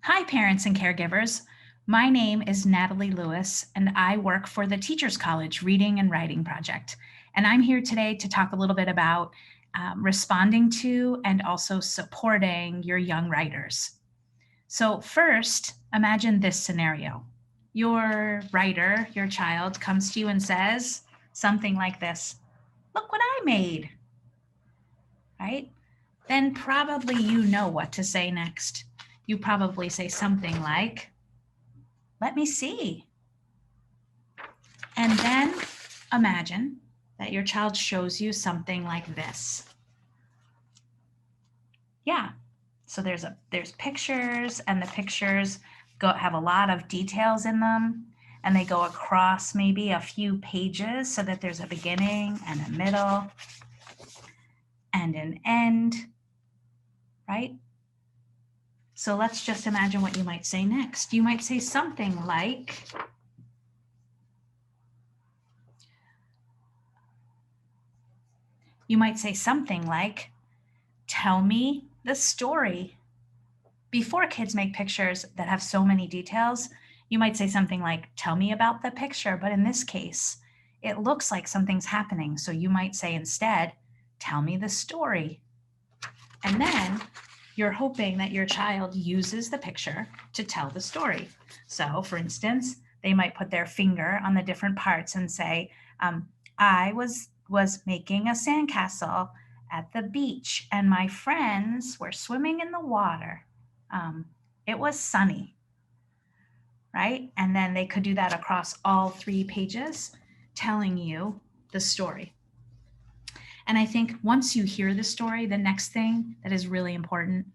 Hi, parents and caregivers. My name is Natalie Lewis, and I work for the Teachers College Reading and Writing Project. And I'm here today to talk a little bit about responding to and also supporting your young writers. So first, imagine this scenario. Your writer, your child, comes to you and says something like this: "Look what I made," right? Then probably you know what to say next. You probably say something like, "Let me see." And then imagine that your child shows you something like this. Yeah. So there's pictures, and the pictures have a lot of details in them, and they go across maybe a few pages so that there's a beginning and a middle and an end, right? So let's just imagine what you might say next. You might say something like, "Tell me the story." Before kids make pictures that have so many details, you might say something like, "Tell me about the picture." But in this case, it looks like something's happening. So you might say instead, "Tell me the story." And then you're hoping that your child uses the picture to tell the story. So for instance, they might put their finger on the different parts and say, "I was making a sandcastle at the beach, and my friends were swimming in the water. It was sunny," right? And then they could do that across all 3 pages, telling you the story. And I think once you hear the story, the next thing that is really important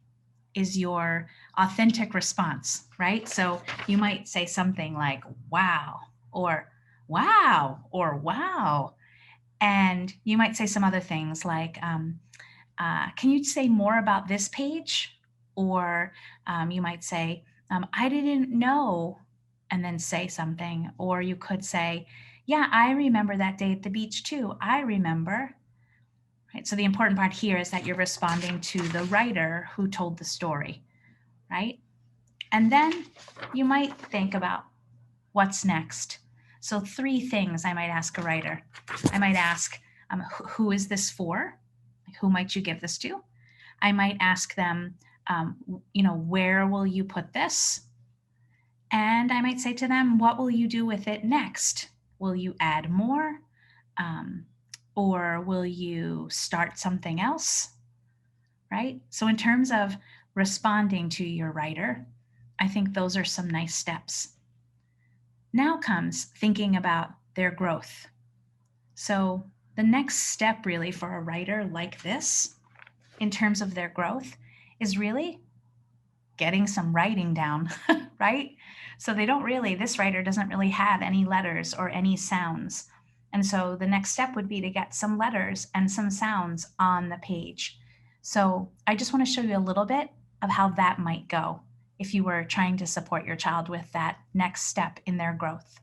is your authentic response, right? So you might say something like, "Wow," or "Wow," or "Wow." And you might say some other things like, "Can you say more about this page?" Or you might say, "I didn't know," and then say something. Or you could say, "Yeah, I remember that day at the beach too. I remember." Right? So the important part here is that you're responding to the writer who told the story, right? And then you might think about what's next. So 3 things I might ask a writer. I might ask, who is this for? Who might you give this to? I might ask them, where will you put this? And I might say to them, what will you do with it next? Will you add more? Or will you start something else? Right? So in terms of responding to your writer, I think those are some nice steps. Now comes thinking about their growth. So the next step really for a writer like this, in terms of their growth, is really getting some writing down, right? So this writer doesn't really have any letters or any sounds. And so the next step would be to get some letters and some sounds on the page. So I just want to show you a little bit of how that might go if you were trying to support your child with that next step in their growth.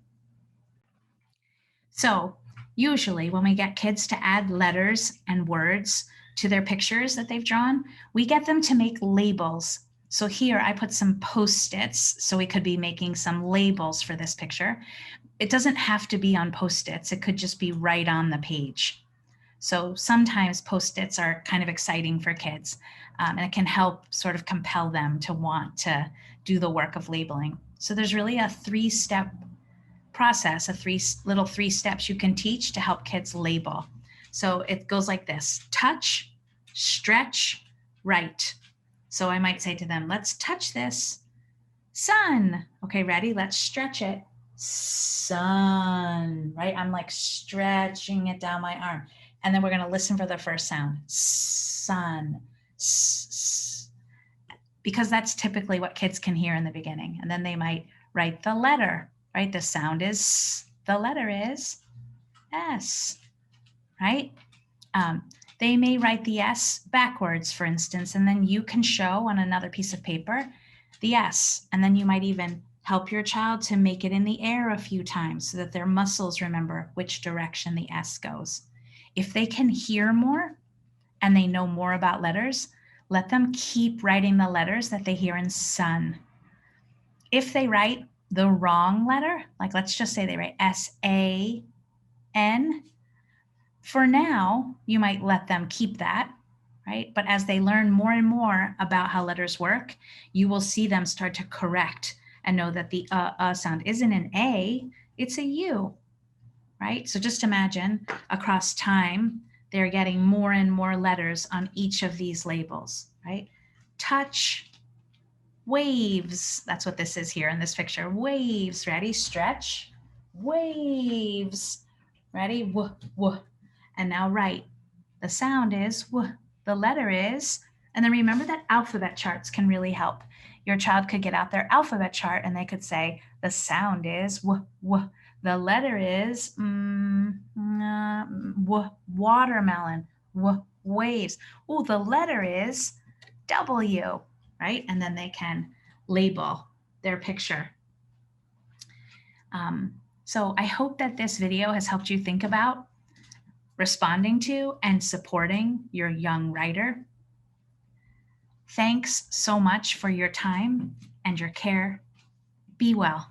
So usually when we get kids to add letters and words to their pictures that they've drawn, we get them to make labels. So here I put some Post-its, so we could be making some labels for this picture. It doesn't have to be on Post-its. It could just be right on the page. So sometimes Post-its are kind of exciting for kids, and it can help sort of compel them to want to do the work of labeling. So there's really a 3-step process, three steps you can teach to help kids label. So it goes like this: touch, stretch, write. So I might say to them, let's touch this. Sun. Okay, ready? Let's stretch it. Sun, right? I'm like stretching it down my arm. And then we're going to listen for the first sound. Sun. Because that's typically what kids can hear in the beginning. And then they might write the letter, right? The sound is, the letter is S, right? They may write the S backwards, for instance, and then you can show on another piece of paper the S. And then you might even help your child to make it in the air a few times so that their muscles remember which direction the S goes. If they can hear more and they know more about letters, let them keep writing the letters that they hear in sun. If they write the wrong letter, like let's just say they write S-A-N, for now, you might let them keep that, right? But as they learn more and more about how letters work, you will see them start to correct and know that the sound isn't an A, it's a U, right? So just imagine across time, they're getting more and more letters on each of these labels, right? Touch, waves. That's what this is here in this picture. Waves. Ready? Stretch. Waves. Ready? W, w. And now write. The sound is w. The letter is. And then remember that alphabet charts can really help. Your child could get out their alphabet chart and they could say, the sound is w, w. The letter is w, watermelon, w, waves. Oh, the letter is W, right? And then they can label their picture. So I hope that this video has helped you think about responding to and supporting your young writer. Thanks so much for your time and your care. Be well.